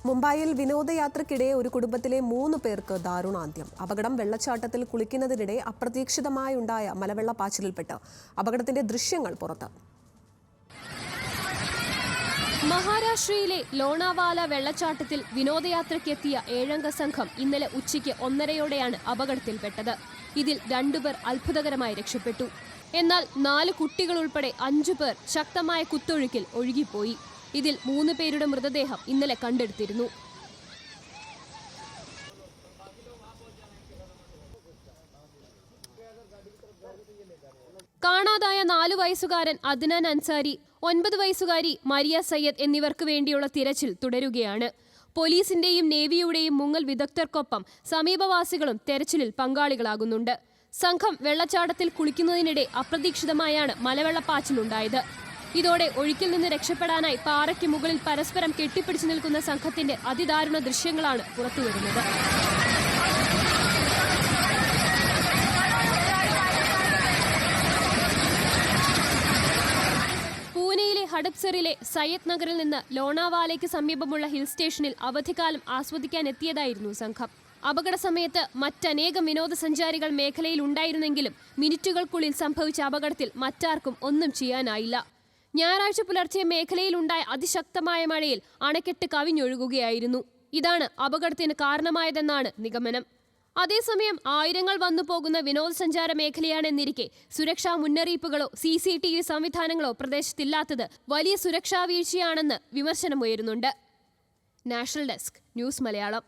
മുംബൈയിൽ വിനോദയാത്രയ്ക്കിടെ ഒരു കുടുംബത്തിലെ 3 പേർക്ക് ദാരുണാന്ത്യം. അപകടം വെള്ളച്ചാട്ടത്തിൽ കുളിക്കുന്നതിനിടെ അപ്രതീക്ഷിതമായുണ്ടായ മലവെള്ളപ്പാച്ചിലിൽപ്പെട്ട് അപകടത്തിന്റെ ദൃശ്യങ്ങൾ പുറത്ത്. മഹാരാഷ്ട്രയിലെ ലോണാവാല വെള്ളച്ചാട്ടത്തിൽ വിനോദയാത്രയ്ക്കെത്തിയ 7-അംഗ സംഘം ഇന്നലെ ഉച്ചയ്ക്ക് 1:30-യോടെയാണ് അപകടത്തിൽപ്പെട്ടത്. ഇതിൽ 2 പേർ അത്ഭുതകരമായി രക്ഷപ്പെട്ടു. എന്നാൽ 4 കുട്ടികൾ ഉൾപ്പെടെ 5 പേർ ശക്തമായ കുത്തൊഴുക്കിൽ ഒഴുകിപ്പോയി. ഇതിൽ 3 പേരുടെ മൃതദേഹം ഇന്നലെ കണ്ടെടുത്തിരുന്നു. കാണാതായ 4 വയസ്സുകാരൻ അദ്നാൻ അൻസാരി, 9 വയസ്സുകാരി മരിയ സയ്യദ് എന്നിവർക്ക് വേണ്ടിയുള്ള തിരച്ചിൽ തുടരുകയാണ്. പോലീസിന്റെയും നേവിയുടെയും മുങ്ങൽ വിദഗ്ധർക്കൊപ്പം സമീപവാസികളും തെരച്ചിലിൽ പങ്കാളികളാകുന്നുണ്ട്. സംഘം വെള്ളച്ചാട്ടത്തിൽ കുളിക്കുന്നതിനിടെ അപ്രതീക്ഷിതമായാണ് മലവെള്ളപ്പാച്ചിലുണ്ടായത്. ഇതോടെ ഒഴുക്കിൽ നിന്ന് രക്ഷപ്പെടാനായി പാറയ്ക്ക് മുകളിൽ പരസ്പരം കെട്ടിപ്പിടിച്ചു നിൽക്കുന്ന സംഘത്തിന്റെ അതിദാരുണ ദൃശ്യങ്ങളാണ് പുറത്തുവരുന്നത്. പൂനെയിലെ ഹഡപ്സറിലെ സയ്യദ് നഗറിൽ നിന്ന് ലോണാവാലയ്ക്ക് സമീപമുള്ള ഹിൽ സ്റ്റേഷനിൽ അവധിക്കാലം ആസ്വദിക്കാൻ എത്തിയതായിരുന്നു സംഘം. അപകട സമയത്ത് മറ്റനേകം വിനോദസഞ്ചാരികൾ മേഖലയിൽ ഉണ്ടായിരുന്നെങ്കിലും മിനിറ്റുകൾക്കുള്ളിൽ സംഭവിച്ച അപകടത്തിൽ മറ്റാർക്കും ഒന്നും ചെയ്യാനായില്ല. ഞായറാഴ്ച പുലർച്ചെ മേഖലയിലുണ്ടായ അതിശക്തമായ മഴയിൽ അണക്കെട്ട് കവിഞ്ഞൊഴുകുകയായിരുന്നു. ഇതാണ് അപകടത്തിന് കാരണമായതെന്നാണ് നിഗമനം. അതേസമയം ആയിരങ്ങൾ വന്നു പോകുന്ന വിനോദസഞ്ചാര മേഖലയാണെന്നിരിക്കെ സുരക്ഷാ മുന്നറിയിപ്പുകളോ CCTV സംവിധാനങ്ങളോ പ്രദേശത്തില്ലാത്തത് വലിയ സുരക്ഷാ വീഴ്ചയാണെന്ന് വിമർശനമുയരുന്നുണ്ട്. National desk, news Malayalam.